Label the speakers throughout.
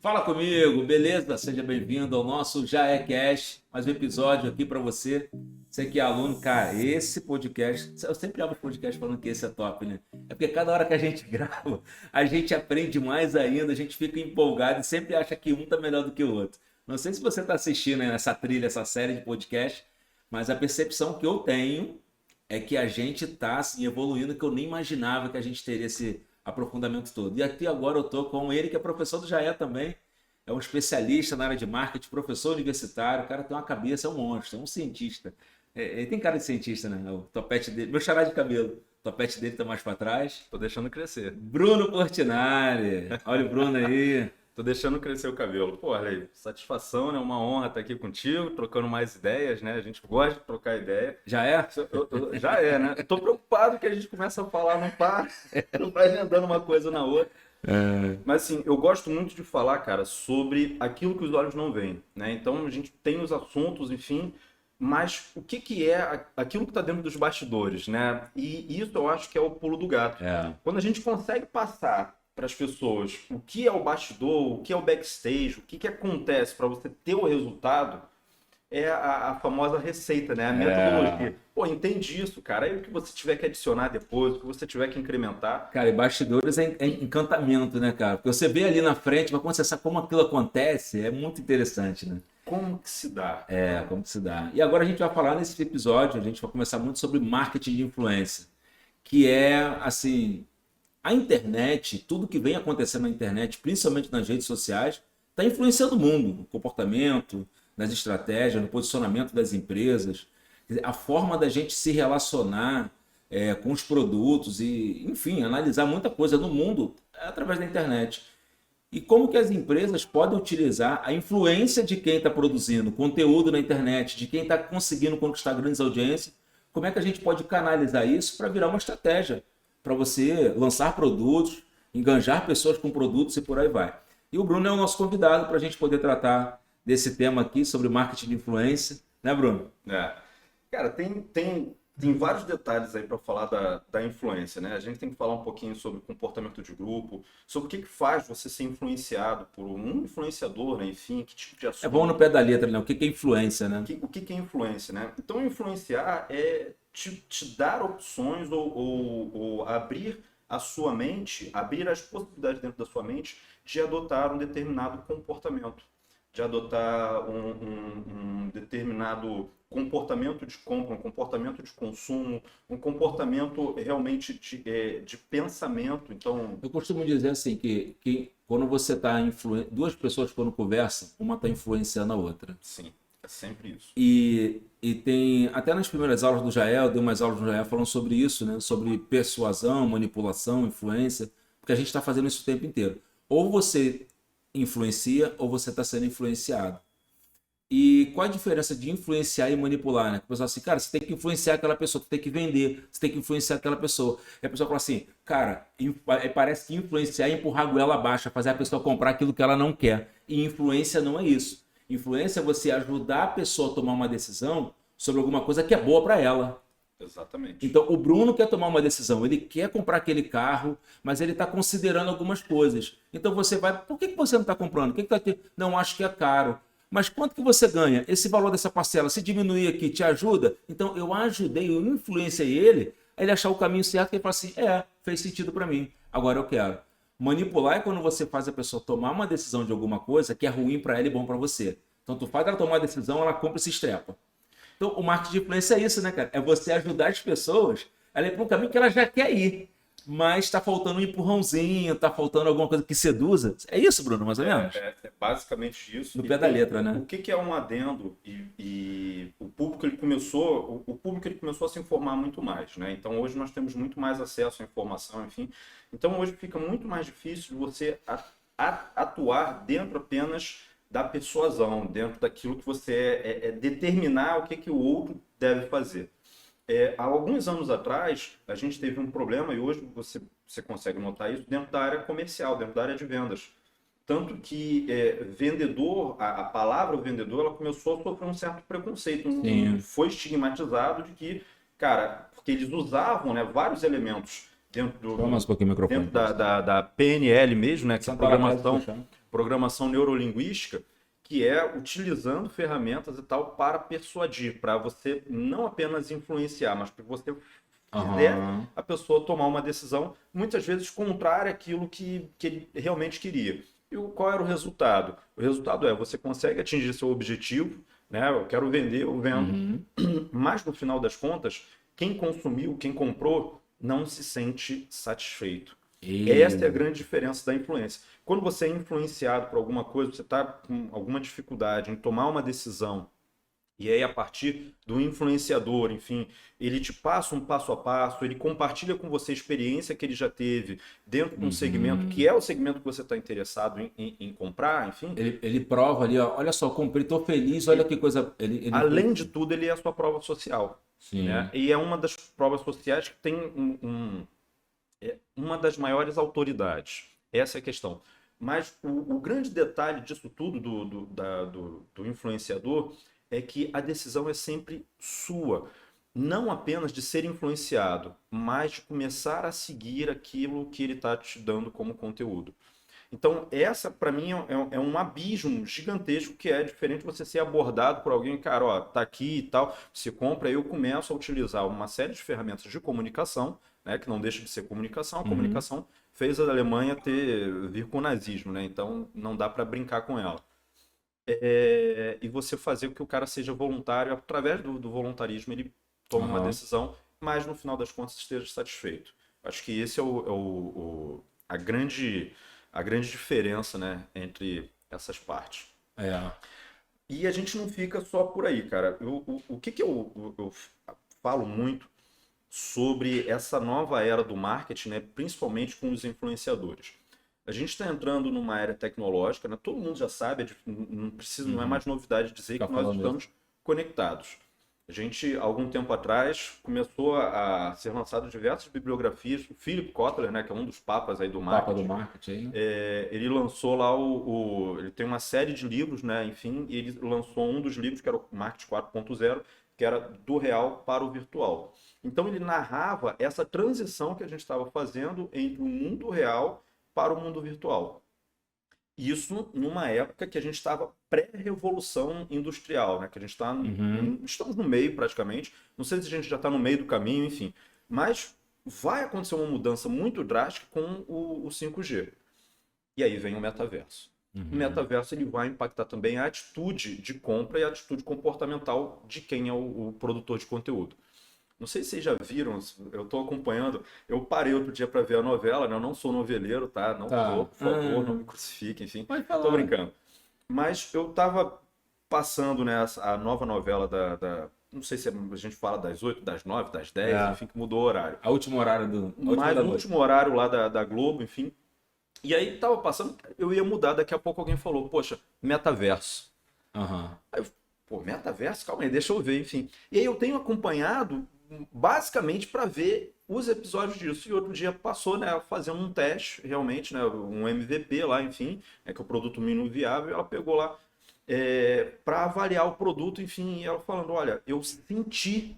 Speaker 1: Fala comigo, beleza? Seja bem-vindo ao nosso Já é Cash, mais um episódio aqui para você. Você que é aluno, cara, esse podcast, eu sempre abro o podcast falando que esse é top, né? É porque cada hora que a gente grava, a gente aprende mais ainda, a gente fica empolgado e sempre acha que um tá melhor do que o outro. Não sei se você está assistindo essa trilha, essa série de podcast, mas a percepção que eu tenho é que a gente está assim, evoluindo, que eu nem imaginava que a gente teria esse aprofundamento todo. E aqui agora eu estou com ele, que é professor do Jaé também, é um especialista na área de marketing, professor universitário, o cara tem uma cabeça, é um monstro, é um cientista. Ele tem cara de cientista, né? O topete dele, meu xará de cabelo, o topete dele tá mais para trás.
Speaker 2: Tô deixando crescer.
Speaker 1: Bruno Portinari, olha o Bruno aí.
Speaker 2: Tô deixando crescer o cabelo. Pô, olha aí, satisfação, né? Uma honra estar aqui contigo, trocando mais ideias, né? A gente gosta de trocar ideia.
Speaker 1: Já é?
Speaker 2: Já é, né? Tô preocupado que a gente começa a falar, não vai emendando uma coisa na outra. Mas assim, eu gosto muito de falar, cara, sobre aquilo que os olhos não veem, né? Então a gente tem os assuntos, enfim, mas o que é aquilo que está dentro dos bastidores, né? E isso eu acho que é o pulo do gato. Quando a gente consegue passar para as pessoas o que é o bastidor, o que é o backstage, o que acontece para você ter o resultado, é a famosa receita, né? A metodologia. Pô, entende isso, cara. Aí o que você tiver que adicionar depois, o que você tiver que incrementar.
Speaker 1: Cara, e bastidores é encantamento, né, cara? Porque você vê ali na frente, mas quando você sabe como aquilo acontece, é muito interessante, né?
Speaker 2: Como que se dá?
Speaker 1: Como que se dá. E agora a gente vai falar nesse episódio, a gente vai começar muito sobre marketing de influência, que é, assim, a internet, tudo que vem acontecendo na internet, principalmente nas redes sociais, está influenciando o mundo, no comportamento, nas estratégias, no posicionamento das empresas, a forma da gente se relacionar com os produtos e, enfim, analisar muita coisa no mundo através da internet. E como que as empresas podem utilizar a influência de quem está produzindo conteúdo na internet, de quem está conseguindo conquistar grandes audiências, como é que a gente pode canalizar isso para virar uma estratégia, para você lançar produtos, enganjar pessoas com produtos e por aí vai. E o Bruno é o nosso convidado para a gente poder tratar desse tema aqui sobre marketing de influência, né, Bruno?
Speaker 2: Cara, tem vários detalhes aí para falar da influência, né? A gente tem que falar um pouquinho sobre comportamento de grupo, sobre o que faz você ser influenciado por um influenciador, né? Enfim, que tipo de assunto.
Speaker 1: É bom no pé da letra, né? O que é influência, né?
Speaker 2: O que é influência, né? Então, influenciar é te dar opções ou abrir a sua mente, abrir as possibilidades dentro da sua mente de adotar um determinado comportamento, de adotar um determinado comportamento de compra, um comportamento de consumo, um comportamento realmente de pensamento. Então,
Speaker 1: eu costumo dizer assim que quando você está duas pessoas quando conversam, uma está influenciando a outra.
Speaker 2: Sim, é sempre isso.
Speaker 1: E tem até nas primeiras aulas do Jael, eu dei umas aulas do Jael falando sobre isso, né? Sobre persuasão, manipulação, influência, porque a gente está fazendo isso o tempo inteiro. Ou você influencia ou você está sendo influenciado. E qual a diferença de influenciar e manipular, né? O pessoal assim, cara, você tem que influenciar aquela pessoa, você tem que vender, você tem que influenciar aquela pessoa. E a pessoa fala assim, cara, parece que influenciar é empurrar a goela abaixo, fazer a pessoa comprar aquilo que ela não quer. E influência não é isso. Influência é você ajudar a pessoa a tomar uma decisão sobre alguma coisa que é boa para ela.
Speaker 2: Exatamente.
Speaker 1: Então, o Bruno quer tomar uma decisão, ele quer comprar aquele carro, mas ele está considerando algumas coisas. Então, você vai, por que você não está comprando? Não, acho que é caro. Mas quanto que você ganha? Esse valor dessa parcela, se diminuir aqui, te ajuda? Então, eu ajudei, eu influenciei ele a ele achar o caminho certo, que ele fala assim, fez sentido para mim, agora eu quero. Manipular é quando você faz a pessoa tomar uma decisão de alguma coisa que é ruim para ela e bom para você. Então, tu faz ela tomar uma decisão, ela compra e se estrepa. Então, o marketing de influência é isso, né, cara? É você ajudar as pessoas a ir para um caminho que ela já quer ir. Mas está faltando um empurrãozinho, está faltando alguma coisa que seduza. É isso, Bruno, mais ou menos?
Speaker 2: É basicamente isso.
Speaker 1: No pé da letra, né?
Speaker 2: O que é um adendo e o público ele começou a se informar muito mais, né? Então hoje nós temos muito mais acesso à informação, enfim. Então hoje fica muito mais difícil você atuar dentro apenas da persuasão, dentro daquilo que você determinar o que o outro deve fazer. Há alguns anos atrás, a gente teve um problema, e hoje você consegue notar isso, dentro da área comercial, dentro da área de vendas. Tanto que vendedor, a palavra vendedor, ela começou a sofrer um certo preconceito. Foi estigmatizado de que, cara, porque eles usavam, né, vários elementos dentro da PNL mesmo, né, que é a programação programação neurolinguística, que é utilizando ferramentas e tal para persuadir, para você não apenas influenciar, mas para você fizer a pessoa tomar uma decisão, muitas vezes contrária àquilo que ele realmente queria. E qual era o resultado? O resultado é, você consegue atingir seu objetivo, né? Eu quero vender, eu vendo, mas no final das contas, quem consumiu, quem comprou, não se sente satisfeito. Essa é a grande diferença da influência. Quando você é influenciado por alguma coisa, você está com alguma dificuldade em tomar uma decisão, e aí a partir do influenciador, enfim, ele te passa um passo a passo, ele compartilha com você a experiência que ele já teve dentro de um segmento, que é o segmento que você está interessado em comprar, enfim.
Speaker 1: Ele prova ali, ó, olha só, comprei, tô feliz, olha que coisa...
Speaker 2: Além de tudo, ele é a sua prova social.
Speaker 1: Sim.
Speaker 2: Né? E é uma das provas sociais que tem uma das maiores autoridades. Essa é a questão. Mas o grande detalhe disso tudo, do influenciador, é que a decisão é sempre sua. Não apenas de ser influenciado, mas de começar a seguir aquilo que ele está te dando como conteúdo. Então, essa, para mim, é um abismo gigantesco, que é diferente de você ser abordado por alguém, cara, ó, tá aqui e tal, você compra, aí eu começo a utilizar uma série de ferramentas de comunicação, né, que não deixa de ser comunicação. A comunicação fez a Alemanha vir com o nazismo, né, então não dá para brincar com ela. E você fazer com que o cara seja voluntário, através do voluntarismo ele toma uma decisão, mas no final das contas esteja satisfeito. Acho que esse é a grande diferença, né, entre essas partes. E a gente não fica só por aí, cara. O que eu falo muito sobre essa nova era do marketing, né, principalmente com os influenciadores. A gente está entrando numa era tecnológica, né? Todo mundo já sabe, não é mais novidade dizer que nós estamos conectados. A gente, algum tempo atrás, começou a ser lançado diversas bibliografias. O Philip Kotler, né, que é um dos papas aí do marketing.
Speaker 1: Papa do marketing.
Speaker 2: Ele lançou lá ele tem uma série de livros, né, enfim, e ele lançou um dos livros, que era o Marketing 4.0, que era do real para o virtual. Então ele narrava essa transição que a gente estava fazendo entre o mundo real para o mundo virtual. Isso numa época que a gente estava pré-revolução industrial, né? Que a gente está, estamos no meio praticamente. Não sei se a gente já está no meio do caminho, enfim. Mas vai acontecer uma mudança muito drástica com o 5G. E aí vem o metaverso. O metaverso ele vai impactar também a atitude de compra e a atitude comportamental de quem é o produtor de conteúdo. Não sei se vocês já viram, eu estou acompanhando. Eu parei outro dia para ver a novela, né? Eu não sou noveleiro, tá? Não sou, por favor, não me crucifiquem, enfim. Tô brincando. Mas eu estava passando, né, a nova novela não sei se a gente fala das 8, das 9, das 10, enfim, que mudou o horário.
Speaker 1: A última horário
Speaker 2: Mas o último horário lá da Globo, enfim. E aí tava passando, eu ia mudar, daqui a pouco alguém falou, poxa, metaverso. Aí eu, pô, metaverso? Calma aí, deixa eu ver, enfim. E aí eu tenho acompanhado basicamente para ver os episódios disso. E outro dia passou, né, fazendo um teste, realmente, né, um MVP lá, enfim, que é o produto mínimo viável, ela pegou lá para avaliar o produto, enfim, e ela falando, olha, eu tive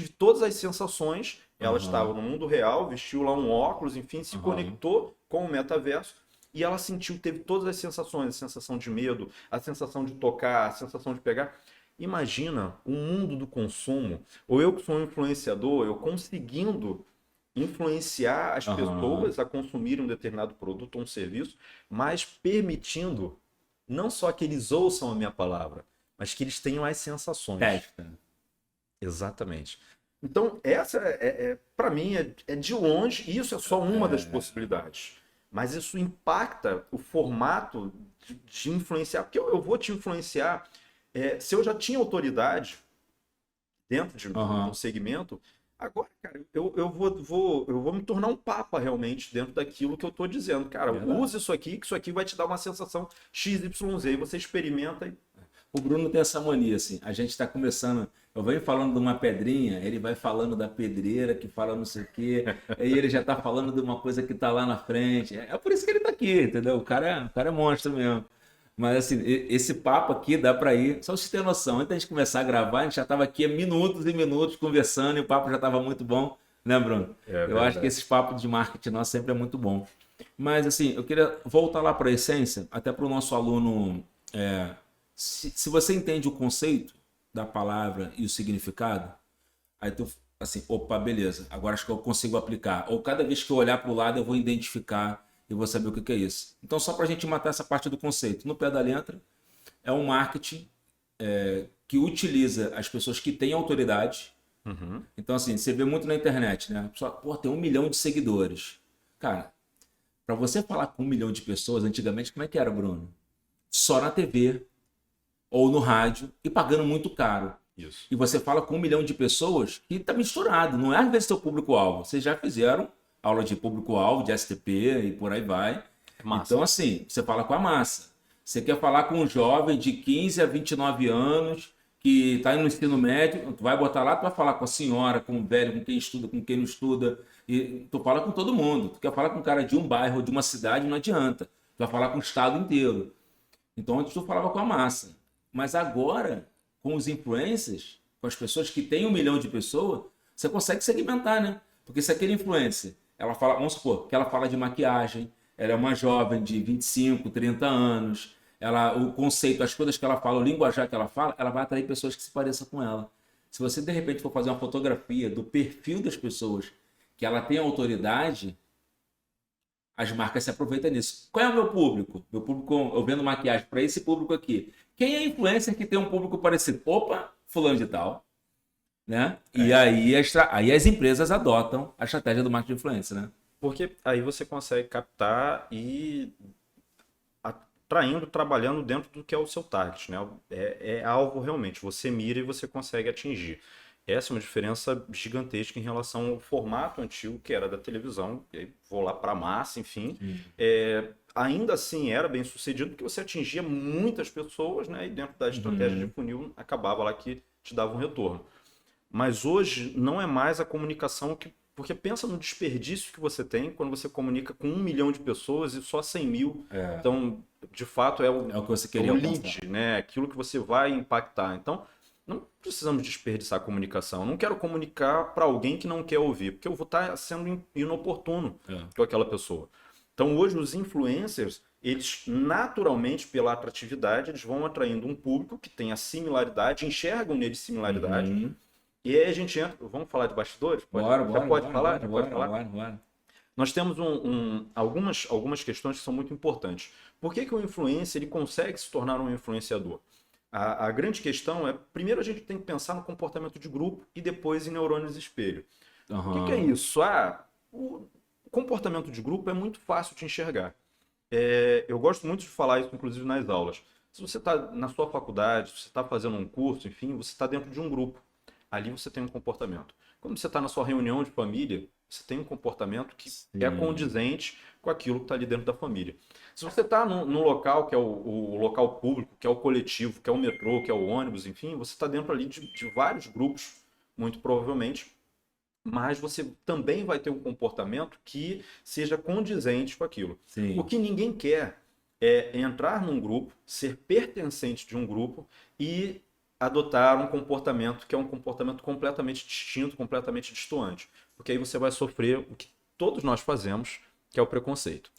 Speaker 2: todas as sensações, ela estava no mundo real, vestiu lá um óculos, enfim, se conectou com o metaverso, e ela teve todas as sensações, a sensação de medo, a sensação de tocar, a sensação de pegar. Imagina o mundo do consumo, ou eu que sou um influenciador, eu conseguindo influenciar as pessoas a consumirem um determinado produto ou um serviço, mas permitindo não só que eles ouçam a minha palavra, mas que eles tenham as sensações. Exatamente. Então, essa para mim, é de longe, isso é só uma das possibilidades. Mas isso impacta o formato de influenciar, porque eu vou te influenciar. Se eu já tinha autoridade dentro de um segmento, agora, cara, eu vou me tornar um papa realmente dentro daquilo que eu estou dizendo. Cara, use isso aqui, que isso aqui vai te dar uma sensação XYZ, e você experimenta e...
Speaker 1: O Bruno tem essa mania, assim, a gente está começando, eu venho falando de uma pedrinha, ele vai falando da pedreira, que fala não sei o quê, aí ele já está falando de uma coisa que está lá na frente, é por isso que ele está aqui, entendeu? O cara é monstro mesmo. Mas assim, esse papo aqui dá para ir, só você ter noção, antes da gente começar a gravar, a gente já estava aqui há minutos e minutos conversando e o papo já estava muito bom, Né, Bruno?
Speaker 2: É
Speaker 1: Eu acho que
Speaker 2: verdade.
Speaker 1: esse papo de marketing nosso sempre é muito bom. Mas, assim, eu queria voltar lá para a essência, até para o nosso aluno. Se você entende o conceito da palavra e o significado, aí tu, assim, opa, beleza, agora acho que eu consigo aplicar. Ou cada vez que eu olhar para o lado, eu vou identificar e vou saber o que que é isso. Então, só para a gente matar essa parte do conceito, no pé da letra, é um marketing que utiliza as pessoas que têm autoridade.
Speaker 2: Uhum.
Speaker 1: Então, assim, você vê muito na internet, né? A pessoa, pô, tem 1 milhão de seguidores. Cara, para você falar com 1 milhão de pessoas, antigamente, como é que era, Bruno? Só na TV ou no rádio e pagando muito caro.
Speaker 2: Isso.
Speaker 1: E você fala com 1 milhão de pessoas que está misturado, não é às vezes seu público-alvo. Vocês já fizeram aula de público-alvo, de STP e por aí vai.
Speaker 2: É massa.
Speaker 1: Então, assim, você fala com a massa. Você quer falar com um jovem de 15 a 29 anos que está no ensino médio, tu vai botar lá, tu vai falar com a senhora, com o velho, com quem estuda, com quem não estuda. E tu fala com todo mundo. Tu quer falar com um cara de um bairro, de uma cidade, não adianta. Tu vai falar com o estado inteiro. Então, antes tu falava com a massa. Mas agora, com os influencers, com as pessoas que têm 1 milhão de pessoas, você consegue segmentar, né? Porque se aquele influencer, ela fala, vamos supor, que ela fala de maquiagem, ela é uma jovem de 25, 30 anos, ela, o conceito, as coisas que ela fala, o linguajar que ela fala, ela vai atrair pessoas que se pareçam com ela. Se você, de repente, for fazer uma fotografia do perfil das pessoas que ela tem autoridade, as marcas se aproveitam nisso. Qual é o meu público? Meu público, eu vendo maquiagem para esse público aqui. Quem é influencer que tem um público parecido? Opa, fulano de tal, né? E
Speaker 2: É.
Speaker 1: aí as empresas adotam a estratégia do marketing de influência, né?
Speaker 2: Porque aí você consegue captar e atraindo, trabalhando dentro do que é o seu target, né? É algo realmente, você mira e você consegue atingir. Essa é uma diferença gigantesca em relação ao formato antigo que era da televisão. E aí vou lá para a massa, enfim. Ainda assim era bem sucedido porque você atingia muitas pessoas, né? E dentro da estratégia de funil acabava lá que te dava um retorno. Mas hoje não é mais a comunicação que. Porque pensa no desperdício que você tem quando você comunica com 1 milhão de pessoas e só 100 mil. Então, de fato, é
Speaker 1: É o que você
Speaker 2: é
Speaker 1: queria
Speaker 2: o
Speaker 1: alcançar.
Speaker 2: lead, né? Aquilo que você vai impactar. Então, não precisamos desperdiçar a comunicação. Eu não quero comunicar para alguém que não quer ouvir, porque eu vou estar sendo inoportuno com aquela pessoa. Então, hoje, os influencers, eles naturalmente, pela atratividade, eles vão atraindo um público que tem a similaridade, enxergam nele similaridade.
Speaker 1: Uhum.
Speaker 2: E aí a gente entra. Vamos falar de bastidores?
Speaker 1: Bora,
Speaker 2: Já
Speaker 1: bora,
Speaker 2: pode
Speaker 1: bora,
Speaker 2: falar?
Speaker 1: bora,
Speaker 2: Já pode
Speaker 1: bora,
Speaker 2: falar?
Speaker 1: bora, bora.
Speaker 2: Nós temos algumas questões que são muito importantes. Por que o influencer ele consegue se tornar um influenciador? A grande questão é, primeiro a gente tem que pensar no comportamento de grupo e depois em neurônios espelho. O que é
Speaker 1: Aham.
Speaker 2: isso? O comportamento de grupo é muito fácil de enxergar. Eu gosto muito de falar isso, inclusive, nas aulas. Se você está na sua faculdade, se você está fazendo um curso, enfim, você está dentro de um grupo. Ali você tem um comportamento. Quando você está na sua reunião de família, você tem um comportamento que é
Speaker 1: Sim.
Speaker 2: condizente com aquilo que está ali dentro da família. Se você está no local que é o local público, que é o coletivo, que é o metrô, que é o ônibus, enfim, você está dentro ali de vários grupos, muito provavelmente, mas você também vai ter um comportamento que seja condizente com aquilo. O
Speaker 1: Sim.
Speaker 2: que ninguém quer é entrar num grupo, ser pertencente de um grupo e adotar um comportamento que é um comportamento completamente distinto, completamente distoante. Porque aí você vai sofrer o que todos nós fazemos, que é o preconceito.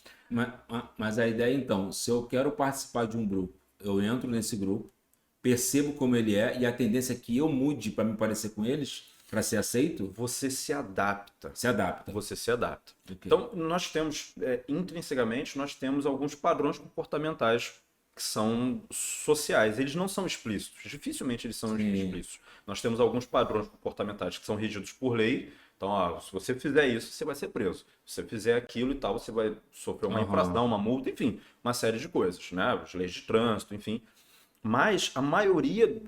Speaker 1: Mas a ideia, então, se eu quero participar de um grupo, eu entro nesse grupo, percebo como ele é e a tendência é que eu mude para me parecer com eles, para ser aceito,
Speaker 2: Você se adapta.
Speaker 1: se adapta.
Speaker 2: Você se adapta.
Speaker 1: Ok.
Speaker 2: Então, nós temos, intrinsecamente, nós temos alguns padrões comportamentais que são sociais. Eles não são explícitos. Dificilmente eles são
Speaker 1: Sim.
Speaker 2: explícitos. Nós temos alguns padrões comportamentais que são regidos por lei. Então, se você fizer isso, você vai ser preso. Se você fizer aquilo e tal, você vai sofrer uma
Speaker 1: Aham.
Speaker 2: infração, uma multa, enfim, uma série de coisas, né? As leis de trânsito, enfim. Mas a maioria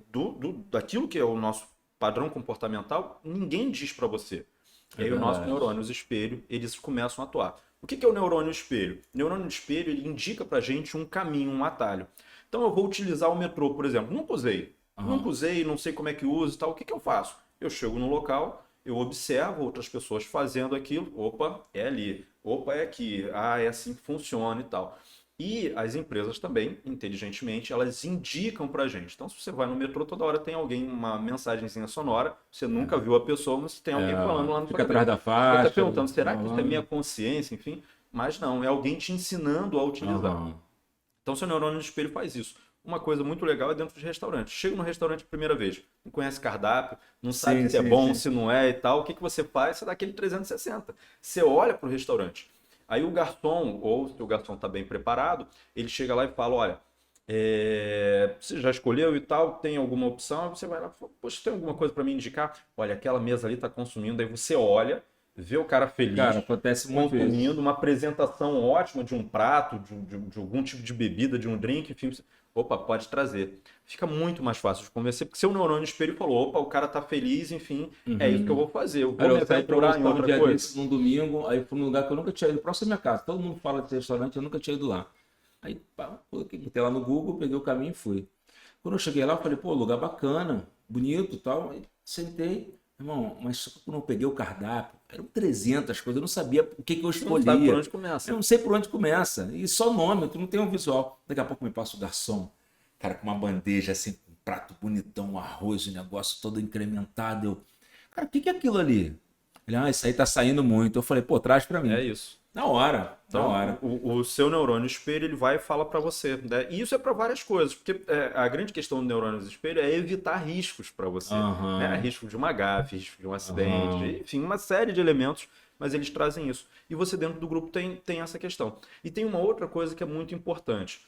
Speaker 2: daquilo que é o nosso padrão comportamental, ninguém diz para você.
Speaker 1: É
Speaker 2: E aí o nosso
Speaker 1: verdade.
Speaker 2: neurônio espelho, eles começam a atuar. O que é o neurônio espelho? O neurônio espelho ele indica para a gente um caminho, um atalho. Então eu vou utilizar o metrô, por exemplo. Nunca
Speaker 1: Aham.
Speaker 2: usei, não sei como é que usa e tal. O que eu faço? Eu chego no local, eu observo outras pessoas fazendo aquilo. Opa, é ali. Opa, é aqui. Ah, é assim que funciona e tal. E as empresas também, inteligentemente, elas indicam pra gente. Então, se você vai no metrô, toda hora tem alguém, uma mensagenzinha sonora, você nunca viu a pessoa, mas tem alguém falando lá no
Speaker 1: Fica atrás da faixa.
Speaker 2: Você está perguntando, será que isso é
Speaker 1: falando.
Speaker 2: minha consciência? Enfim, mas não, é alguém te ensinando a utilizar.
Speaker 1: Aham.
Speaker 2: Então, seu neurônio de espelho faz isso. Uma coisa muito legal é dentro de restaurantes. Chega no restaurante a primeira vez, não conhece cardápio, não sabe se é bom, se não é e tal. O que que você faz? Você dá aquele 360. Você olha para o restaurante. Aí o garçom, ou se o garçom está bem preparado, ele chega lá e fala, olha, você já escolheu e tal, tem alguma opção? Você vai lá e fala, poxa, tem alguma coisa para me indicar? Olha, aquela mesa ali está consumindo. Aí você olha, vê o cara feliz,
Speaker 1: Cara, acontece muito isso.
Speaker 2: consumindo, uma apresentação ótima de um prato, de algum tipo de bebida, de um drink, enfim. Opa, pode trazer. Fica muito mais fácil de convencer, porque seu neurônio espelho falou, opa, o cara tá feliz, enfim, é isso que eu vou fazer. Eu vou me
Speaker 1: Eu saí pra
Speaker 2: aventurar em
Speaker 1: almoçar um
Speaker 2: outra
Speaker 1: dia
Speaker 2: coisa.
Speaker 1: desse, num domingo, aí fui num lugar que eu nunca tinha ido, próximo da minha casa. Todo mundo fala desse restaurante, eu nunca tinha ido lá. Aí, pá, botei lá no Google, peguei o caminho e fui. Quando eu cheguei lá, eu falei, pô, lugar bacana, bonito e tal. Aí sentei, irmão, mas só que quando eu peguei o cardápio, eram 300 coisas, eu não sabia o que que eu
Speaker 2: Não sabe por
Speaker 1: escolhia.
Speaker 2: onde começa.
Speaker 1: Eu não sei por onde começa. E só nome, tu não tem um visual. Daqui a pouco me passa o garçom, cara, com uma bandeja assim, com um prato bonitão, um arroz, um negócio todo incrementado. Eu, cara, o que que é aquilo ali? Ele, isso aí tá saindo muito. Eu falei, pô, traz pra mim.
Speaker 2: É isso.
Speaker 1: Na hora, na
Speaker 2: Então,
Speaker 1: hora.
Speaker 2: o seu neurônio espelho, ele vai e fala para você, né? E isso é para várias coisas, porque a grande questão do neurônio espelho é evitar riscos para você, né?
Speaker 1: Aham,
Speaker 2: Risco de uma gafe, risco de um acidente,
Speaker 1: aham.
Speaker 2: enfim, uma série de elementos, mas eles trazem isso. E você dentro do grupo tem essa questão. E tem uma outra coisa que é muito importante.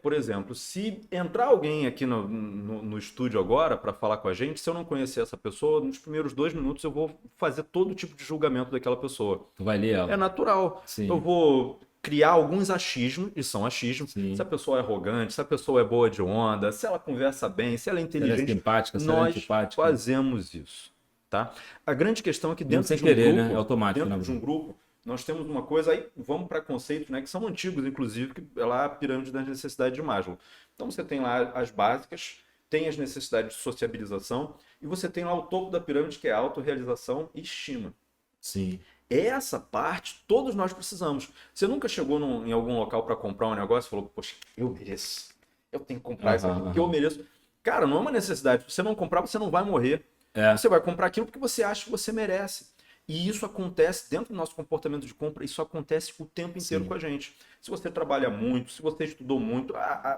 Speaker 2: Por exemplo, se entrar alguém aqui no estúdio agora para falar com a gente, se eu não conhecer essa pessoa, nos primeiros 2 minutos eu vou fazer todo tipo de julgamento daquela pessoa.
Speaker 1: Tu vai ler
Speaker 2: É
Speaker 1: ela.
Speaker 2: natural.
Speaker 1: Sim,
Speaker 2: Eu vou criar alguns achismos, e são achismos.
Speaker 1: sim.
Speaker 2: Se a pessoa é arrogante, se a pessoa é boa de onda, se ela conversa bem, se ela é
Speaker 1: Se ela é
Speaker 2: inteligente,
Speaker 1: simpática, se ela é
Speaker 2: nós
Speaker 1: antipática.
Speaker 2: fazemos isso, tá? A grande questão é que
Speaker 1: Mesmo
Speaker 2: dentro
Speaker 1: sem
Speaker 2: de um
Speaker 1: querer,
Speaker 2: grupo,
Speaker 1: né? É automático,
Speaker 2: dentro
Speaker 1: né,
Speaker 2: de um
Speaker 1: Bruno?
Speaker 2: grupo, nós temos uma coisa aí, vamos para conceitos, né, que são antigos, inclusive, que é lá a pirâmide das necessidades de Maslow. Então você tem lá as básicas, tem as necessidades de sociabilização e você tem lá o topo da pirâmide que é autorrealização e estima.
Speaker 1: Sim.
Speaker 2: Essa parte todos nós precisamos. Você nunca chegou em algum local para comprar um negócio e falou, poxa, eu mereço. Eu tenho que comprar isso aqui porque eu mereço. Cara, não é uma necessidade. Se você não comprar, você não vai morrer.
Speaker 1: É.
Speaker 2: Você vai comprar aquilo porque você acha que você merece. E isso acontece dentro do nosso comportamento de compra, isso acontece o tempo inteiro
Speaker 1: Sim.
Speaker 2: com a gente. Se você trabalha muito, se você estudou muito,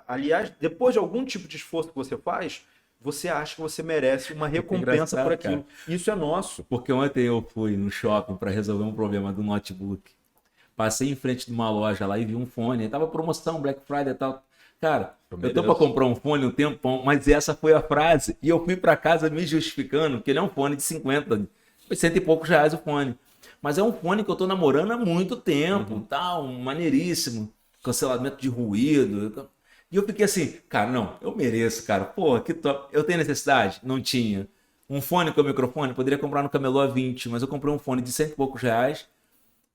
Speaker 2: aliás, depois de algum tipo de esforço que você faz, você acha que você merece uma recompensa
Speaker 1: engraçado,
Speaker 2: por aquilo.
Speaker 1: cara.
Speaker 2: Isso é nosso.
Speaker 1: Porque ontem eu fui no shopping para resolver um problema do notebook. Passei em frente de uma loja lá e vi um fone. Tava promoção, Black Friday e tal. Cara, eu tô para comprar um fone um tempão, mas essa foi a frase. E eu fui para casa me justificando, que ele é um fone de 50, foi cento e poucos reais o fone. Mas é um fone que eu tô namorando há muito tempo, tal, maneiríssimo. Cancelamento de ruído. E eu fiquei assim, cara, não, eu mereço, cara. Pô, que top. Eu tenho necessidade? Não tinha. Um fone com microfone, poderia comprar no Camelô a 20, mas eu comprei um fone de cento e poucos reais,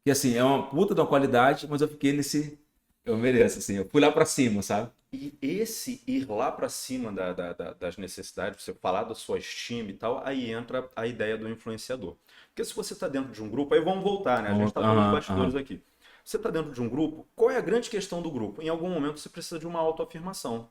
Speaker 1: que assim, é uma puta de uma qualidade, mas eu fiquei nesse. Eu mereço, assim, eu fui lá pra cima, sabe?
Speaker 2: E esse ir lá para cima das necessidades, você falar da sua estima e tal, aí entra a ideia do influenciador. Porque se você está dentro de um grupo, aí vamos voltar, né? A gente está falando de bastidores aqui. Você está dentro de um grupo, qual é a grande questão do grupo? Em algum momento você precisa de uma autoafirmação.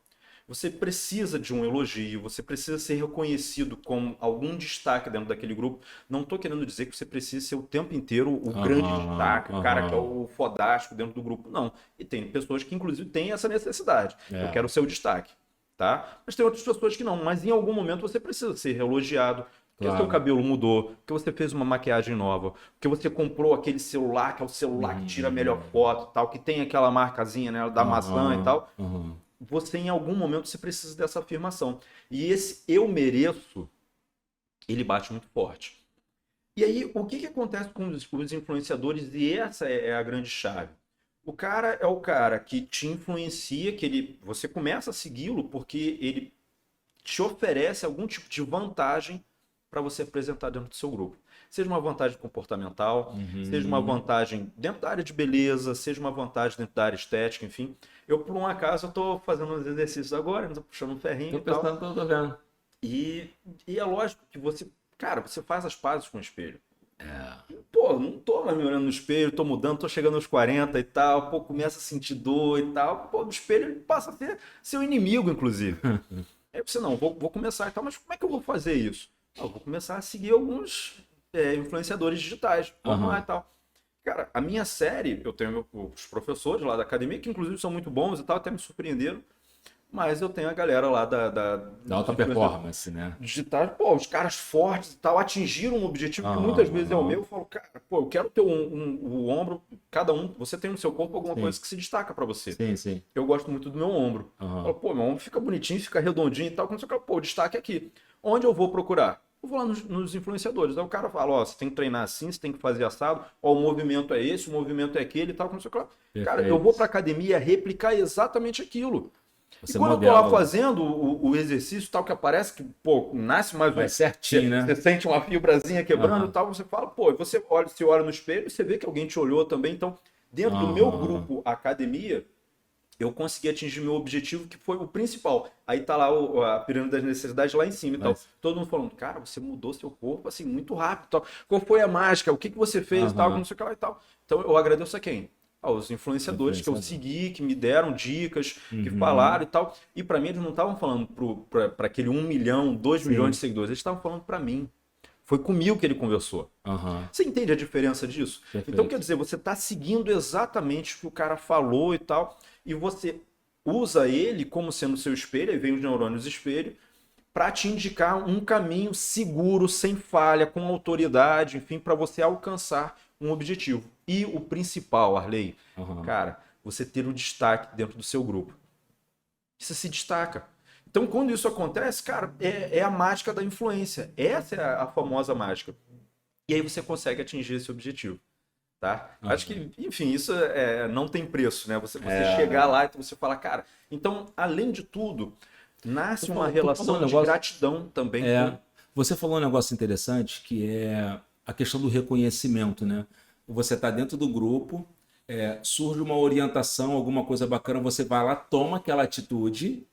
Speaker 2: Você precisa de um elogio, você precisa ser reconhecido com algum destaque dentro daquele grupo. Não estou querendo dizer que você precisa ser o tempo inteiro o grande destaque, o cara que é o fodástico dentro do grupo. Não. E tem pessoas que, inclusive, têm essa necessidade. Eu quero ser o destaque. Tá? Mas tem outras pessoas que não. Mas em algum momento você precisa ser elogiado. Porque o seu cabelo mudou, porque você fez uma maquiagem nova, porque você comprou aquele celular, que é o celular que tira a melhor foto, tal, que tem aquela marcazinha, né, da maçã e tal. Você em algum momento você precisa dessa afirmação. E esse eu mereço, ele bate muito forte. E aí, o que acontece com os influenciadores? E essa é a grande chave. O cara é o cara que te influencia, você começa a segui-lo porque ele te oferece algum tipo de vantagem para você apresentar dentro do seu grupo. Seja uma vantagem comportamental, seja uma vantagem dentro da área de beleza, seja uma vantagem dentro da área estética, enfim. Eu, por um acaso, estou fazendo uns exercícios agora, estou puxando um ferrinho e tal.
Speaker 1: Tô vendo.
Speaker 2: E é lógico que você, cara, você faz as pazes com o espelho. Pô, não tô mais me olhando no espelho, tô mudando, tô chegando aos 40 e tal, pô, começa a sentir dor e tal. Pô, no espelho ele passa a ser seu inimigo, inclusive. Aí você, não, vou começar e tal, mas como é que eu vou fazer isso? Eu vou começar a seguir alguns influenciadores digitais, vamos lá e tal. Cara, a minha série, eu tenho os professores lá da academia, que inclusive são muito bons e tal, até me surpreenderam, mas eu tenho a galera lá
Speaker 1: Da alta performance, né?
Speaker 2: digitais, pô, os caras fortes e tal, atingiram um objetivo que muitas vezes é o meu. Eu falo, cara, pô, eu quero ter o ombro, cada um, você tem no seu corpo alguma coisa que se destaca pra você.
Speaker 1: Sim, sim.
Speaker 2: Eu gosto muito do meu ombro. Eu falo, pô, meu ombro fica bonitinho, fica redondinho e tal, quando você fala, pô, o destaque é aqui. Onde eu vou procurar? Eu vou lá nos influenciadores. Aí o cara fala, ó, você tem que treinar assim, você tem que fazer assado, ó, o movimento é esse, o movimento é aquele e tal, como você fala. Cara, eu vou pra academia replicar exatamente aquilo.
Speaker 1: Você
Speaker 2: e quando
Speaker 1: modela.
Speaker 2: eu tô lá fazendo o exercício tal, que aparece que, pô, nasce mais
Speaker 1: Vai certinho, né?
Speaker 2: Você sente uma fibrazinha quebrando e tal, você fala, pô, você olha no espelho e você vê que alguém te olhou também. Então, dentro do meu grupo academia, eu consegui atingir meu objetivo, que foi o principal. Aí tá lá a pirâmide das necessidades lá em cima. Então, todo mundo falando, cara, você mudou seu corpo assim muito rápido. Tal. Qual foi a mágica? O que você fez? Tal, não sei o que lá e tal. Então, eu agradeço a quem? Aos influenciadores que eu segui, que me deram dicas, que falaram e tal. E para mim, eles não estavam falando para aquele 1 milhão, 2 milhões de seguidores. Eles estavam falando para mim. Foi comigo que ele conversou. Você entende a diferença disso?
Speaker 1: Perfeito.
Speaker 2: Então, quer dizer, você está seguindo exatamente o que o cara falou e tal, e você usa ele como sendo seu espelho, aí vem os neurônios espelho, para te indicar um caminho seguro, sem falha, com autoridade, enfim, para você alcançar um objetivo. E o principal, Arley, cara, você ter o destaque dentro do seu grupo. Você se destaca. Então, quando isso acontece, cara, é a mágica da influência. Essa é a famosa mágica. E aí você consegue atingir esse objetivo. Tá? Acho que, enfim, isso não tem preço, né? Você chegar lá e você falar, cara... Então, além de tudo, nasce uma relação de gratidão também.
Speaker 1: Você falou um negócio interessante, que é a questão do reconhecimento, né? Você está dentro do grupo, surge uma orientação, alguma coisa bacana, você vai lá, toma aquela atitude...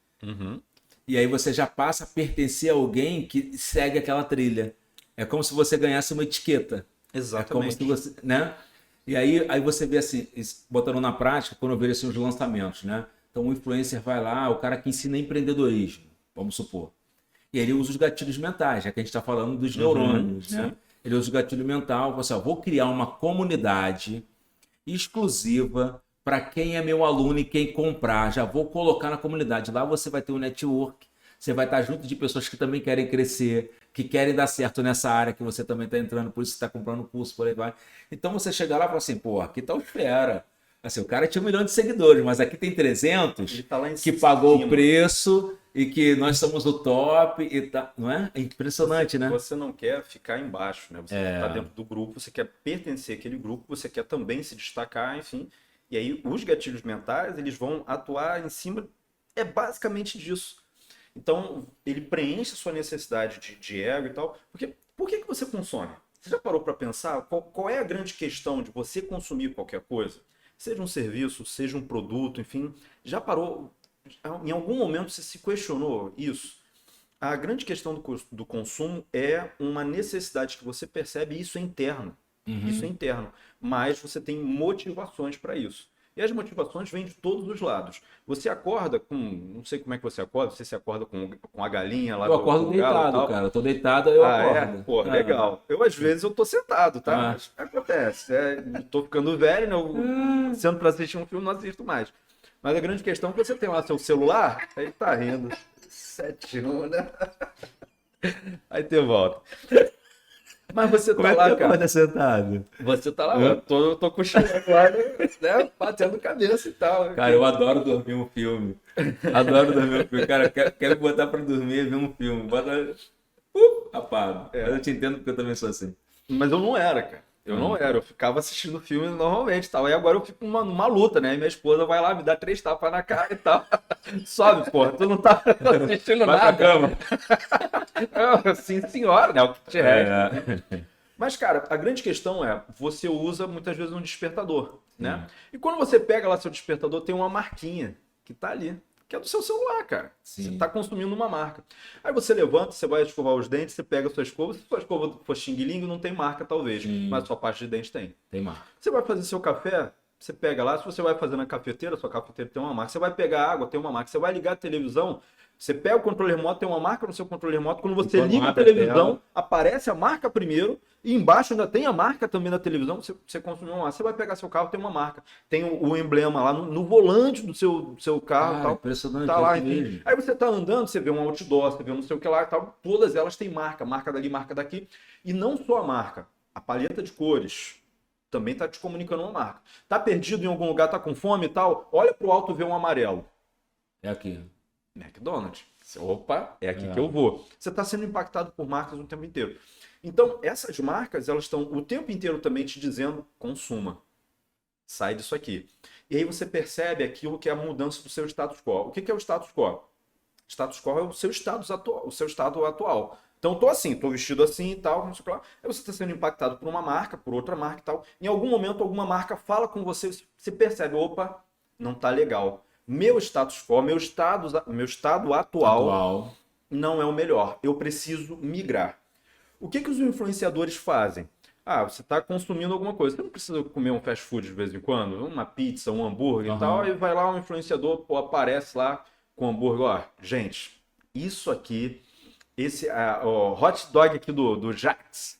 Speaker 1: E aí você já passa a pertencer a alguém que segue aquela trilha. É como se você ganhasse uma etiqueta.
Speaker 2: Exatamente.
Speaker 1: É como se você, né? E aí você vê assim, botando na prática, quando eu vejo assim, os lançamentos, né? Então o influencer vai lá, o cara que ensina empreendedorismo, vamos supor. E ele usa os gatilhos mentais, já que a gente está falando dos neurônios, né? Ele usa o gatilho mental, você, vou criar uma comunidade exclusiva para quem é meu aluno e quem comprar, já vou colocar na comunidade. Lá você vai ter um network, você vai estar junto de pessoas que também querem crescer, que querem dar certo nessa área que você também está entrando, por isso você está comprando curso, por aí vai. Então você chega lá e fala assim, pô, aqui tá o fera. Assim, o cara tinha 1 milhão de seguidores, mas aqui tem 300
Speaker 2: Ele tá lá em
Speaker 1: que pagou o preço e que nós somos o top. E tá, não é? É impressionante, né?
Speaker 2: Você não quer ficar embaixo, né? Você está dentro do grupo, você quer pertencer àquele grupo, você quer também se destacar, enfim... E aí os gatilhos mentais, eles vão atuar em cima, basicamente disso. Então, ele preenche a sua necessidade de ego e tal. Porque, por que você consome? Você já parou para pensar qual é a grande questão de você consumir qualquer coisa? Seja um serviço, seja um produto, enfim. Já parou, em algum momento você se questionou isso? A grande questão do consumo é uma necessidade que você percebe, e isso é interno. Isso é interno, mas você tem motivações para isso. E as motivações vêm de todos os lados. Você acorda com, não sei como é que você acorda, você acorda com a galinha lá
Speaker 1: eu acordo deitado, cara. Eu tô deitado, eu acordo.
Speaker 2: Pô, legal. Eu, às vezes, eu tô sentado, tá? Mas acontece. Tô ficando velho, né? Sendo para assistir um filme, não assisto mais. Mas a grande questão é que você tem lá seu celular, aí tá rindo. 7-1, né? Aí tem volta. Mas você tá lá, cara.
Speaker 1: Sentado?
Speaker 2: Você tá lá, eu tô cochilando lá, né? Batendo cabeça e tal.
Speaker 1: Cara, eu adoro dormir um filme. Adoro dormir um filme. Cara, quero botar pra dormir e ver um filme. Bota. Apago. Mas eu te entendo porque eu também sou assim.
Speaker 2: Mas eu não era, cara. Eu não era. Eu ficava assistindo filme normalmente e tal. E agora eu fico numa luta, né? E minha esposa vai lá, me dá 3 tapas na cara e tal. Sobe, porra. Tu não tá assistindo
Speaker 1: vai
Speaker 2: nada.
Speaker 1: Pra cama.
Speaker 2: Sim, senhora, né? O que te resta. Mas, cara, a grande questão é, você usa muitas vezes um despertador, né? E quando você pega lá seu despertador, tem uma marquinha que tá ali. que é do seu celular, cara. Você
Speaker 1: Sim.
Speaker 2: está consumindo uma marca. Aí você levanta, você vai escovar os dentes, você pega a sua escova. Se sua escova for xing-ling, não tem marca, talvez.
Speaker 1: Sim.
Speaker 2: Mas a sua parte de dente tem.
Speaker 1: Tem marca.
Speaker 2: Você vai fazer seu café, você pega lá. Se você vai fazer na cafeteira, sua cafeteira tem uma marca. Você vai pegar água, tem uma marca. Você vai ligar a televisão, você pega o controle remoto, tem uma marca no seu controle remoto. Quando você
Speaker 1: Quando
Speaker 2: liga a
Speaker 1: abre a
Speaker 2: televisão,
Speaker 1: tela,
Speaker 2: aparece a marca primeiro. E embaixo ainda tem a marca também na televisão. Você consumiu uma marca. Você vai pegar seu carro, tem uma marca. Tem o emblema lá no volante do seu carro.
Speaker 1: cara,
Speaker 2: Tal.
Speaker 1: impressionante.
Speaker 2: Tá lá,
Speaker 1: é isso
Speaker 2: enfim.
Speaker 1: mesmo.
Speaker 2: Aí você tá andando, você vê um outdoor, você vê não sei o que lá e tal. Todas elas têm marca. Marca dali, marca daqui. E não só a marca. A paleta de cores também tá te comunicando uma marca. Tá perdido em algum lugar, tá com fome e tal. Olha pro alto e vê um amarelo.
Speaker 1: É aqui.
Speaker 2: McDonald's. Opa, é aqui
Speaker 1: É.
Speaker 2: que eu vou. Você está sendo impactado por marcas o tempo inteiro. Então, essas marcas, elas estão o tempo inteiro também te dizendo, consuma. Sai disso aqui. E aí você percebe aquilo que é a mudança do seu status quo. O que é o status quo? Status quo é o seu estado atual. Então, eu tô assim, tô vestido assim e tal, não sei o que lá. Aí você está sendo impactado por uma marca, por outra marca e tal. Em algum momento, alguma marca fala com você, você percebe, opa, não tá legal. Meu status quo, meu estado atual não é o melhor. Eu preciso migrar. O que os influenciadores fazem? Ah, você está consumindo alguma coisa. Você não precisa comer um fast food de vez em quando, uma pizza, um hambúrguer e tal. Aí vai lá um influenciador, pô, aparece lá com hambúrguer. Ó, gente, isso aqui, o hot dog aqui do Jax,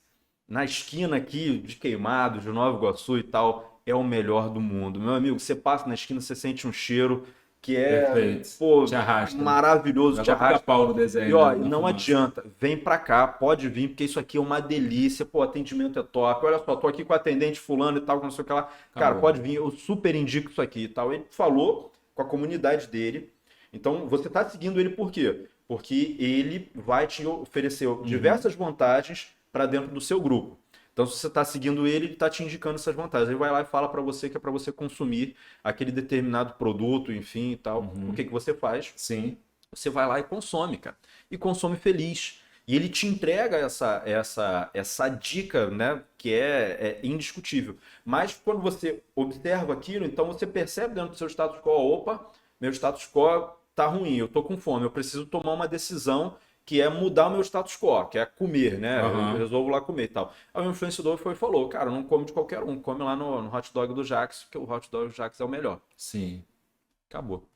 Speaker 2: na esquina aqui de Queimados, de Nova Iguaçu e tal, é o melhor do mundo. Meu amigo, você passa na esquina, você sente um cheiro que é,
Speaker 1: Perfeito.
Speaker 2: pô,
Speaker 1: Te arrasta.
Speaker 2: maravilhoso, te
Speaker 1: Agora fica
Speaker 2: arrasta.
Speaker 1: pau no desenho.
Speaker 2: E ó,
Speaker 1: né, na
Speaker 2: não
Speaker 1: fumaça.
Speaker 2: adianta, vem pra cá, pode vir, porque isso aqui é uma delícia, pô, atendimento é top. Olha só, tô aqui com o atendente fulano e tal, não sei o que lá. Cara,
Speaker 1: Acabou.
Speaker 2: pode vir, eu super indico isso aqui e tal. Ele falou com a comunidade dele. Então, você tá seguindo ele por quê? Porque ele vai te oferecer diversas vantagens para dentro do seu grupo. Então, se você está seguindo ele está te indicando essas vantagens. Ele vai lá e fala para você que é para você consumir aquele determinado produto, enfim e tal. O que você faz?
Speaker 1: Sim.
Speaker 2: Você vai lá e consome, cara. E consome feliz. E ele te entrega essa dica, né, que é indiscutível. Mas quando você observa aquilo, então você percebe dentro do seu status quo, opa, meu status quo tá ruim, eu tô com fome, eu preciso tomar uma decisão que é mudar o meu status quo, que é comer, né? Eu resolvo lá comer e tal. Aí o influenciador foi e falou, cara, não come de qualquer um, come lá no hot dog do Jax, porque o hot dog do Jax é o melhor.
Speaker 1: Sim.
Speaker 2: Acabou.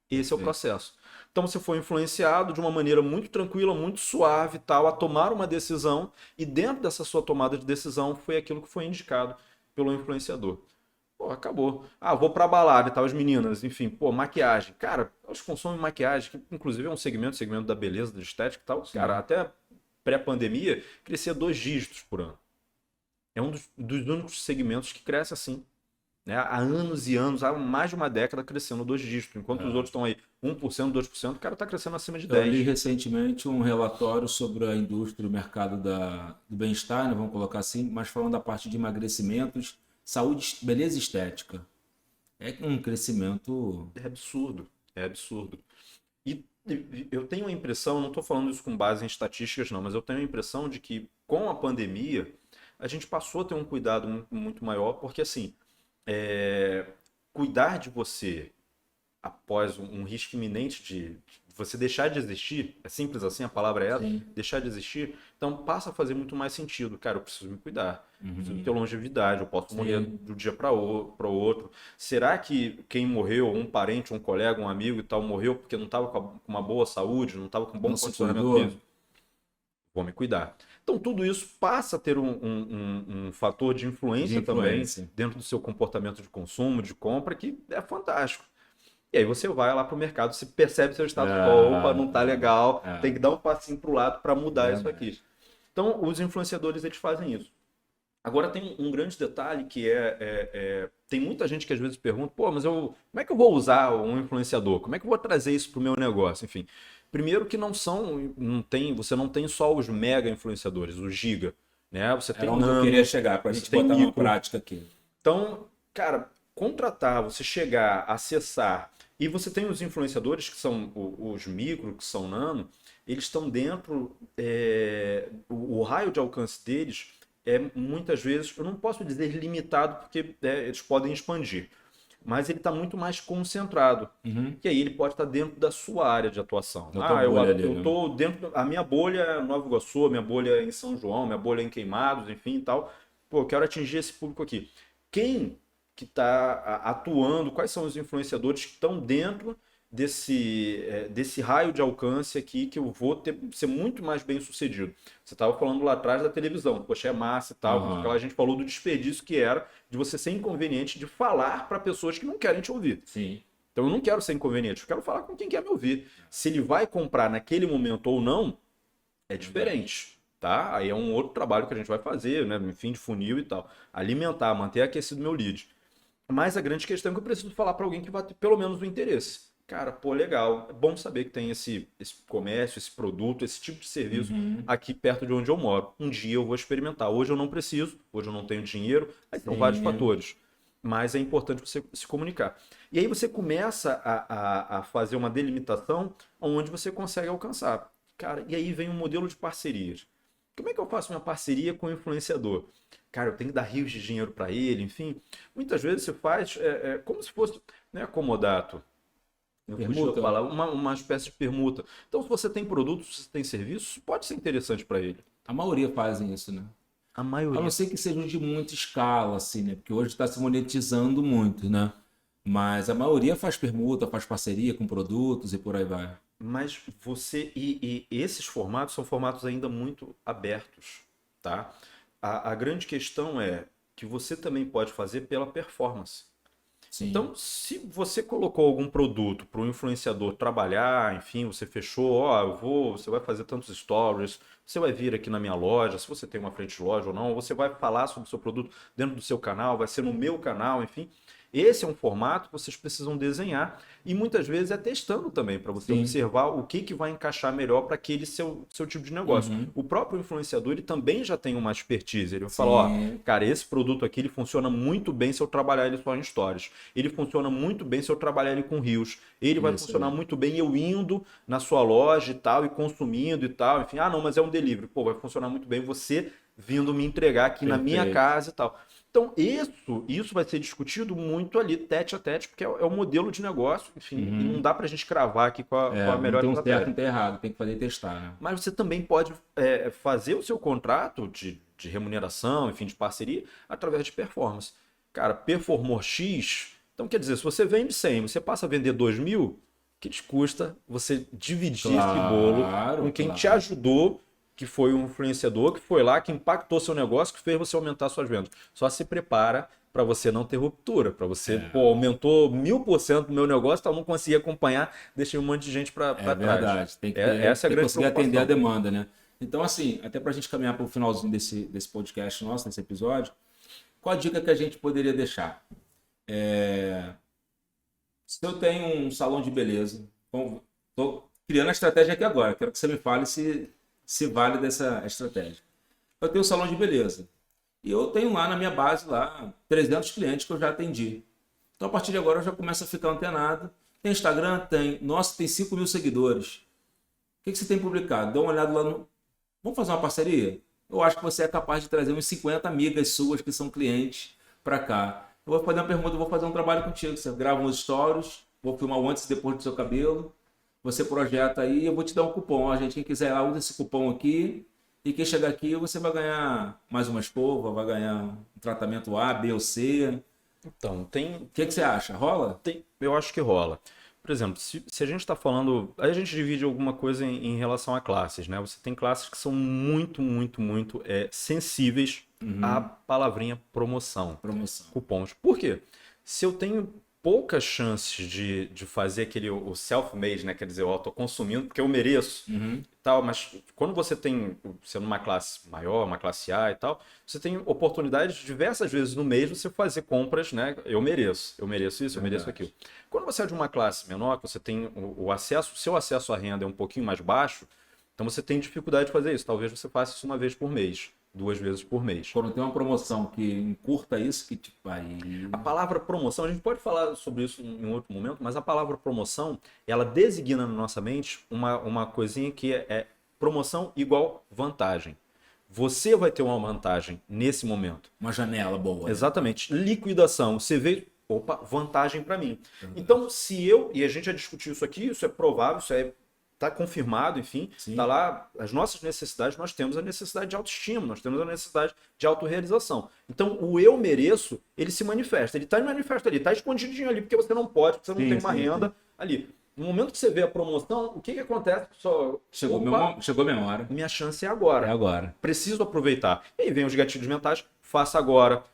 Speaker 2: Esse é o processo. Então você foi influenciado de uma maneira muito tranquila, muito suave, tal, a tomar uma decisão, e dentro dessa sua tomada de decisão foi aquilo que foi indicado pelo influenciador. Pô, acabou. Ah, vou pra balada e tal, as meninas, enfim, pô, maquiagem. Cara, elas consomem maquiagem, que inclusive é um segmento da beleza, da estética e tal.
Speaker 1: Sim.
Speaker 2: Cara, até pré-pandemia, crescia 2 dígitos por ano. É um dos únicos segmentos que cresce assim. Né? Há anos e anos, há mais de uma década crescendo 2 dígitos. Enquanto os outros estão aí 1%, 2%, o cara está crescendo acima de 10%.
Speaker 1: Eu li recentemente um relatório sobre a indústria e o mercado do bem-estar, né, vamos colocar assim, mas falando da parte de emagrecimentos, saúde, beleza e estética. É um crescimento.
Speaker 2: É absurdo, é absurdo. E eu tenho a impressão, não estou falando isso com base em estatísticas não, mas eu tenho a impressão de que com a pandemia a gente passou a ter um cuidado muito maior, porque assim, cuidar de você após um risco iminente de você deixar de existir, é simples assim, a palavra é essa,
Speaker 1: Sim.
Speaker 2: deixar de existir, então passa a fazer muito mais sentido. Cara, eu preciso me cuidar, preciso ter longevidade, eu posso morrer de um dia para o outro. Será que quem morreu, um parente, um colega, um amigo e tal, morreu porque não estava com uma boa saúde, não estava com um bom
Speaker 1: Não se
Speaker 2: condicionamento
Speaker 1: cuidou?
Speaker 2: físico? Vou me cuidar. Então, tudo isso passa a ter um fator de influência também dentro do seu comportamento de consumo, de compra, que é fantástico. E aí você vai lá para o mercado, você percebe seu status quo, opa, não tá legal, tem que dar um passinho para o lado para mudar isso aqui. Então, os influenciadores, eles fazem isso. Agora, tem um grande detalhe que tem muita gente que às vezes pergunta, pô, mas como é que eu vou usar um influenciador? Como é que eu vou trazer isso para o meu negócio? Enfim, primeiro que você não tem só os mega influenciadores, o giga, né? Você tem
Speaker 1: onde eu queria chegar, para a gente botar na prática aqui.
Speaker 2: Então, cara, contratar, você chegar, acessar, e você tem os influenciadores que são os micro, que são nano, eles estão dentro, o raio de alcance deles muitas vezes, eu não posso dizer limitado, porque eles podem expandir, mas ele está muito mais concentrado. E aí ele pode estar dentro da sua área de atuação. Eu estou dentro. A minha bolha é Nova Iguaçu, a minha bolha é em São João, minha bolha é em Queimados, enfim e tal. Pô, eu quero atingir esse público aqui. Quem que está atuando, quais são os influenciadores que estão dentro desse raio de alcance aqui que eu vou ser muito mais bem sucedido. Você estava falando lá atrás da televisão, poxa, é massa e tal, a gente falou do desperdício que era de você ser inconveniente de falar para pessoas que não querem te ouvir.
Speaker 1: Sim.
Speaker 2: Então eu não quero ser inconveniente, eu quero falar com quem quer me ouvir. Se ele vai comprar naquele momento ou não, é diferente. Tá? Aí é um outro trabalho que a gente vai fazer, né? Enfim, de funil e tal. Alimentar, manter aquecido meu lead. Mas a grande questão é que eu preciso falar para alguém que vai ter pelo menos o interesse. Cara, pô, legal. É bom saber que tem esse comércio, esse produto, esse tipo de serviço aqui perto de onde eu moro. Um dia eu vou experimentar. Hoje eu não preciso, hoje eu não tenho dinheiro. Aí são vários fatores. Mas é importante você se comunicar. E aí você começa a fazer uma delimitação onde você consegue alcançar. Cara, e aí vem um modelo de parcerias. Como é que eu faço uma parceria com o influenciador? Cara, eu tenho que dar rios de dinheiro para ele, enfim. Muitas vezes você faz como se fosse, né, comodato.
Speaker 1: Permuta.
Speaker 2: Falar, uma espécie de permuta. Então, se você tem produtos, se você tem serviços, pode ser interessante para ele.
Speaker 1: A maioria fazem isso, né?
Speaker 2: A maioria.
Speaker 1: A não ser que sejam de muita escala, assim, né? Porque hoje está se monetizando muito, né? Mas a maioria faz permuta, faz parceria com produtos e por aí vai.
Speaker 2: Mas você... E esses formatos são formatos ainda muito abertos, tá? A grande questão é que você também pode fazer pela performance.
Speaker 1: Sim.
Speaker 2: Então, se você colocou algum produto para o influenciador trabalhar, enfim, você fechou, você vai fazer tantos stories, você vai vir aqui na minha loja, se você tem uma frente de loja ou não, você vai falar sobre o seu produto dentro do seu canal, vai ser no meu canal, enfim. Esse é um formato que vocês precisam desenhar e muitas vezes é testando também para você observar o que vai encaixar melhor para aquele seu tipo de negócio. O próprio influenciador ele também já tem uma expertise. Ele vai falar, cara, esse produto aqui ele funciona muito bem se eu trabalhar ele só em stories. Ele funciona muito bem se eu trabalhar ele com reels. Ele vai funcionar muito bem eu indo na sua loja e tal e consumindo e tal. Enfim, não, mas é um delivery. Pô, vai funcionar muito bem você vindo me entregar aqui na minha casa e tal. Então, isso vai ser discutido muito ali, tete a tete, porque é o modelo de negócio, enfim, e não dá pra gente cravar aqui qual a melhor
Speaker 1: não tem
Speaker 2: estratégia.
Speaker 1: um certo, não tem errado, tem que fazer e testar, né?
Speaker 2: Mas você também pode fazer o seu contrato de remuneração, enfim, de parceria, através de performance. Cara, performou X, então quer dizer, se você vende 100, você passa a vender 2.000, que te custa você dividir esse bolo com quem te ajudou, que foi um influenciador, que foi lá, que impactou seu negócio, que fez você aumentar suas vendas. Só se prepara para você não ter ruptura, para você, aumentou 1000% do meu negócio, então eu não consegui acompanhar, deixei um monte de gente para trás.
Speaker 1: É verdade, tem que
Speaker 2: essa é a grande
Speaker 1: conseguir atender a demanda, né? Então, assim, até para a gente caminhar para o finalzinho desse podcast nosso, desse episódio, qual a dica que a gente poderia deixar? Se eu tenho um salão de beleza, estou criando a estratégia aqui agora, quero que você me fale se vale dessa estratégia. Eu tenho um salão de beleza e eu tenho lá na minha base 300 clientes que eu já atendi. Então a partir de agora eu já começo a ficar antenado. Tem Instagram? Tem. Nossa, tem 5.000 seguidores. O que você tem publicado? Dá uma olhada lá no... Vamos fazer uma parceria? Eu acho que você é capaz de trazer uns 50 amigas suas que são clientes para cá. Eu vou fazer uma pergunta, eu vou fazer um trabalho contigo. Você grava uns stories, vou filmar o antes e depois do seu cabelo. Você projeta aí, eu vou te dar um cupom. Ó, gente, quem quiser lá, usa esse cupom aqui. E quem chegar aqui, você vai ganhar mais uma escova, vai ganhar um tratamento A, B ou C.
Speaker 2: Então, tem...
Speaker 1: O que você acha? Rola?
Speaker 2: Eu acho que rola. Por exemplo, se a gente está falando... Aí a gente divide alguma coisa em relação a classes, né? Você tem classes que são muito, muito, muito sensíveis à palavrinha promoção. Cupons. Por quê? Se eu tenho poucas chances de fazer o self-made, né? Quer dizer, eu estou consumindo porque eu mereço, tal, mas quando você tem, sendo uma classe maior, uma classe A e tal, você tem oportunidades diversas vezes no mês você fazer compras, né? Eu mereço isso, eu mereço aquilo. Quando você é de uma classe menor, que você tem o seu acesso à renda é um pouquinho mais baixo, então você tem dificuldade de fazer isso. Talvez você faça isso uma vez por mês. 2 vezes por mês.
Speaker 1: Quando tem uma promoção que encurta isso, que tipo aí...
Speaker 2: A palavra promoção, a gente pode falar sobre isso em outro momento, mas a palavra promoção, ela designa na nossa mente uma coisinha que é promoção igual vantagem. Você vai ter uma vantagem nesse momento.
Speaker 1: Uma janela boa.
Speaker 2: Exatamente. Liquidação. Você vê, opa, vantagem para mim. Então, se eu, e a gente já discutiu isso aqui, isso é provável, isso está confirmado, enfim, está lá, as nossas necessidades, nós temos a necessidade de autoestima, nós temos a necessidade de autorrealização. Então, o eu mereço, ele se manifesta, ele está em manifesto ali, está escondidinho ali, porque você não pode, porque você não tem uma renda ali. No momento que você vê a promoção, o que acontece? Pessoal,
Speaker 1: chegou minha hora.
Speaker 2: Minha chance é agora.
Speaker 1: É agora.
Speaker 2: Preciso aproveitar. E aí vem os gatilhos mentais, faça agora.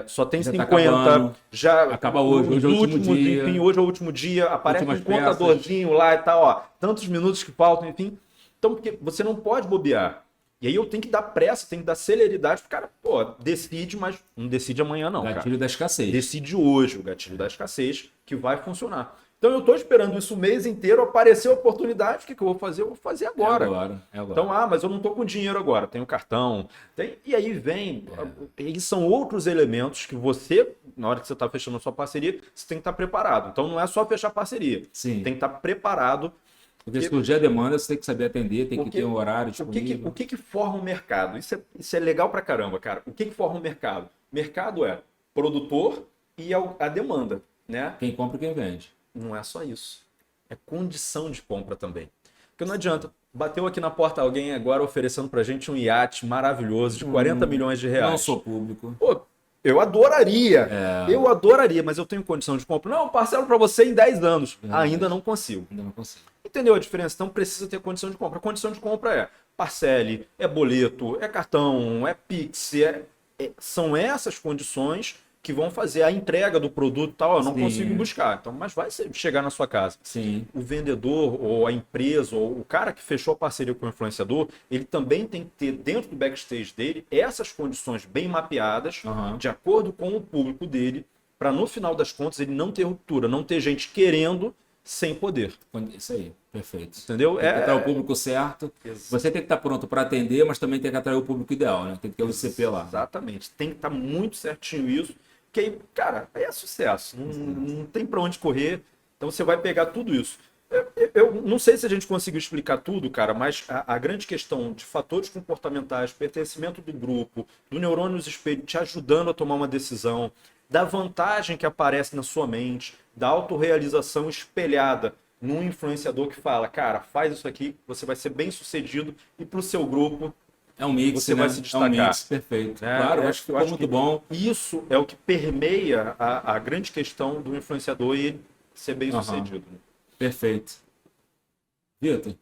Speaker 2: Só tem
Speaker 1: já
Speaker 2: 50, já
Speaker 1: acaba hoje é o último dia.
Speaker 2: Enfim, hoje é o último dia, aparece um contadorzinho lá e tal, ó, tantos minutos que faltam, enfim. Então, porque você não pode bobear. E aí eu tenho que dar pressa, tenho que dar celeridade pro cara, pô, decide, mas não decide amanhã não,
Speaker 1: gatilho da escassez.
Speaker 2: Decide hoje o gatilho da escassez que vai funcionar. Então eu estou esperando isso o mês inteiro, apareceu a oportunidade, o que eu vou fazer? Eu vou fazer agora.
Speaker 1: É agora.
Speaker 2: Então, mas eu não estou com dinheiro agora, tenho cartão. E aí vem, eles são outros elementos que você, na hora que você está fechando a sua parceria, você tem que estar preparado. Então não é só fechar parceria,
Speaker 1: Sim.
Speaker 2: tem que estar preparado.
Speaker 1: Porque se surgir a demanda, você tem que saber atender, tem que ter um horário disponível.
Speaker 2: O que forma o mercado? Isso é legal pra caramba, cara. O que forma o mercado? Mercado é produtor e a demanda, né?
Speaker 1: Quem compra e quem vende.
Speaker 2: Não é só isso. É condição de compra também. Porque não adianta. Bateu aqui na porta alguém agora oferecendo pra gente um iate maravilhoso de 40 milhões de reais.
Speaker 1: Não sou público.
Speaker 2: Pô, eu adoraria. Eu adoraria, mas eu tenho condição de compra. Não, parcelo pra você em 10 anos. Ainda não consigo.
Speaker 1: Ainda não consigo.
Speaker 2: Entendeu a diferença? Então precisa ter condição de compra. A condição de compra é parcele, é boleto, é cartão, é Pix. São essas condições que vão fazer a entrega do produto e tal, eu não consigo buscar. Então, mas vai chegar na sua casa.
Speaker 1: Sim.
Speaker 2: O vendedor, ou a empresa, ou o cara que fechou a parceria com o influenciador, ele também tem que ter dentro do backstage dele essas condições bem mapeadas, de acordo com o público dele, para no final das contas ele não ter ruptura, não ter gente querendo sem poder.
Speaker 1: Isso aí, perfeito.
Speaker 2: Entendeu?
Speaker 1: Tem que atrair o público certo. Você tem que estar pronto para atender, mas também tem que atrair o público ideal, né? Tem que ter o ICP lá.
Speaker 2: Exatamente. Tem que estar muito certinho isso. Que aí, cara, aí é sucesso. Não tem para onde correr. Então você vai pegar tudo isso. Eu não sei se a gente conseguiu explicar tudo, cara, mas a grande questão de fatores comportamentais, pertencimento do grupo, do neurônio espelho te ajudando a tomar uma decisão, da vantagem que aparece na sua mente, da autorrealização espelhada num influenciador que fala, cara, faz isso aqui, você vai ser bem sucedido e para o seu grupo
Speaker 1: é um mix,
Speaker 2: você vai se destacar.
Speaker 1: É um mix, perfeito. Claro, acho que ficou muito bom.
Speaker 2: Isso é o que permeia a grande questão do influenciador e ele ser bem sucedido.
Speaker 1: Perfeito. Vitor,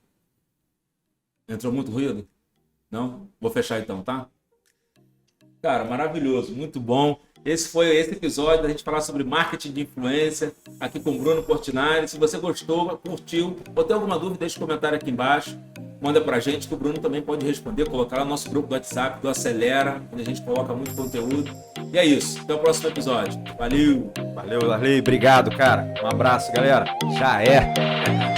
Speaker 1: entrou muito ruído? Não? Vou fechar então, tá? Cara, maravilhoso, muito bom. Esse foi esse episódio da gente falar sobre marketing de influência aqui com o Bruno Portinari. Se você gostou, curtiu ou tem alguma dúvida, deixa um comentário aqui embaixo. Manda pra gente que o Bruno também pode responder, colocar lá no nosso grupo do WhatsApp, do Acelera, onde a gente coloca muito conteúdo. E é isso. Até o próximo episódio. Valeu!
Speaker 2: Valeu, Darley. Obrigado, cara. Um abraço, galera. Já é.